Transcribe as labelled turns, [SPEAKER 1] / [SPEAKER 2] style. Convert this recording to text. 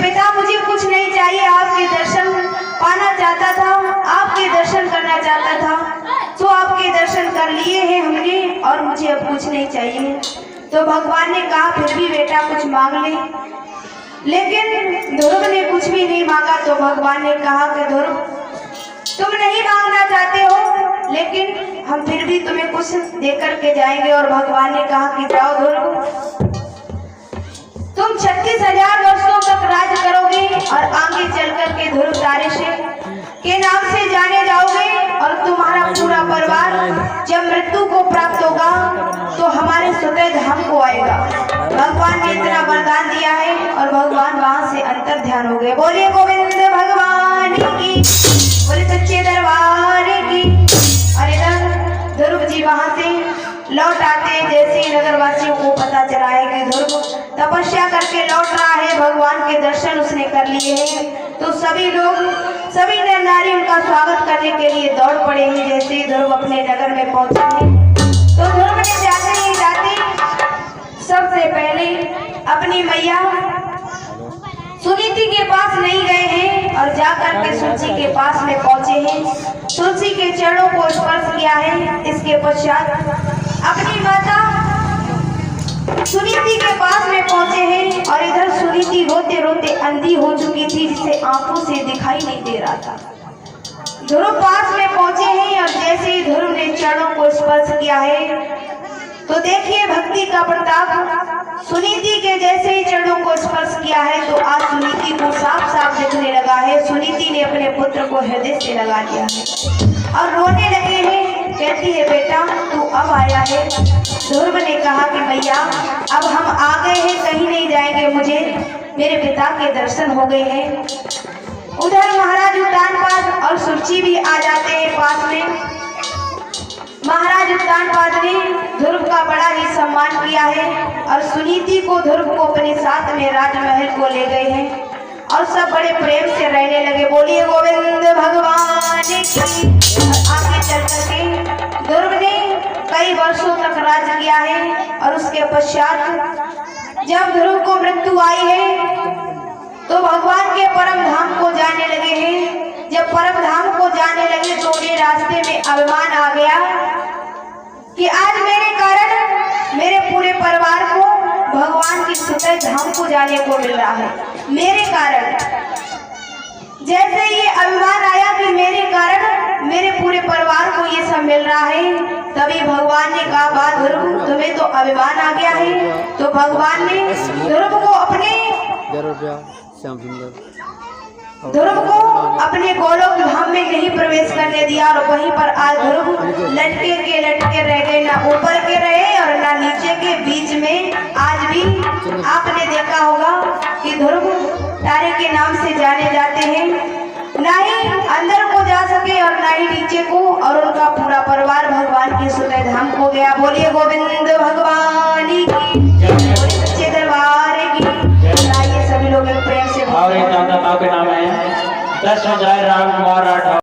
[SPEAKER 1] पिता मुझे कुछ नहीं चाहिए, आपके दर्शन पाना चाहता था, आपके दर्शन करना चाहता था, तो आपके दर्शन कर लिए हैं हमने और मुझे अब कुछ नहीं चाहिए। तो भगवान ने कहा फिर भी बेटा कुछ मांग ले, लेकिन ध्रुव ने कुछ भी नहीं मांगा। तो भगवान ने कहा कि ध्रुव तुम नहीं मांगना चाहते हो, लेकिन हम फिर भी तुम्हें कुछ दे करके जाएंगे। और भगवान ने कहा कि जाओ ध्रुव, तुम 36,000 वर्षों तक राज करोगे और आगे चल करके ध्रुव तारे के नाम से जाने जाओगे, और तुम्हारा पूरा परिवार जब मृत्यु को प्राप्त होगा तो हमारे स्वतः धाम को आएगा। भगवान ने इतना वरदान दिया है और भगवान वहां से अंतर ध्यान हो गए। बोलिए गोविंद भगवान की, बोले सच्चे दरबार की। और इधर ध्रुव जी वहां से लौट आते हैं। जैसे ही नगरवासियों को पता चला है कि ध्रुव तपस्या करके लौट रहा है, भगवान के दर्शन उसने कर लिए हैं, तो सभी लोग, सभी नर नारी उनका स्वागत करने के लिए दौड़ पड़े हैं। जैसे ही ध्रुव अपने नगर में पहुंचे हैं, तो ध्रुव ने जाते ही जाते सबसे पहले अपनी मैया सुनीति के पास नहीं गए हैं और जाकर के तुलसी के पास में पहुंचे हैं, तुलसी के चरणों को स्पर्श किया है। इसके पश्चात अपनी माता सुनीति के पास में पहुंचे हैं और इधर सुनीति रोते रोते अंधी हो चुकी थी, जिसे आंखों से दिखाई नहीं दे रहा था। ध्रुव पास में पहुंचे हैं और जैसे ही ध्रुव ने चरणों को स्पर्श किया है, तो देखिए भक्ति का प्रताप। सुनीति के जैसे ही चरणों को स्पर्श किया है तो आज सुनीति को साफ साफ दिखने लगा है। सुनीति ने अपने पुत्र को हृदय से लगा लिया है और रोने लगे हैं। कहती है बेटा तू अब आया है। ध्रुव ने कहा कि भैया अब हम आ गए हैं, कहीं नहीं जाएंगे, मुझे मेरे पिता के दर्शन हो गए हैं। उधर महाराज उत्तानपाद और सुरुचि भी आ जाते हैं पास में। महाराज उत्तानपाद ने ध्रुव का बड़ा ही सम्मान किया है और सुनीति को, ध्रुव को अपने साथ में राजमहल को ले गए हैं और सब बड़े प्रेम से रहने लगे। बोलिए गोविंद भगवान की। आगे चल करके ध्रुव ने कई वर्षों तक राज किया है और उसके पश्चात जब ध्रुव को मृत्यु आई है तो भगवान के परम धाम को जाने लगे हैं। जब परम धाम को जाने लगे तो उन्हें रास्ते में अभिमान आ गया कि आज मेरे कारण मेरे पूरे परिवार को भगवान की सुतः धाम को जाने को मिल रहा है, मेरे कारण। जैसे ये अभिमान आया कि मेरे कारण मेरे पूरे परिवार को ये सब मिल रहा है, तभी भगवान ने कहा वाह ध्रुव तुम्हें तो अभिमान आ गया है। तो भगवान ने ध्रुव को अपने गोलोक धाम में नहीं प्रवेश करने दिया और वहीं पर आज ध्रुव लटके रह गए, ना ऊपर के रहे और ना नीचे के, बीच में। आज भी आपने देखा होगा कि ध्रुव तारे के नाम से जाने जाते हैं, ना ही अंदर को जा सके और ना ही नीचे को, और उनका पूरा परिवार भगवान के सुतः धाम को गया। बोलिए गोविंद भगवान की, सच्चे दरबार की। आइए सभी लोग प्रेम से
[SPEAKER 2] और एक नाम के नाम है 10,000 राम कुमार राठौर।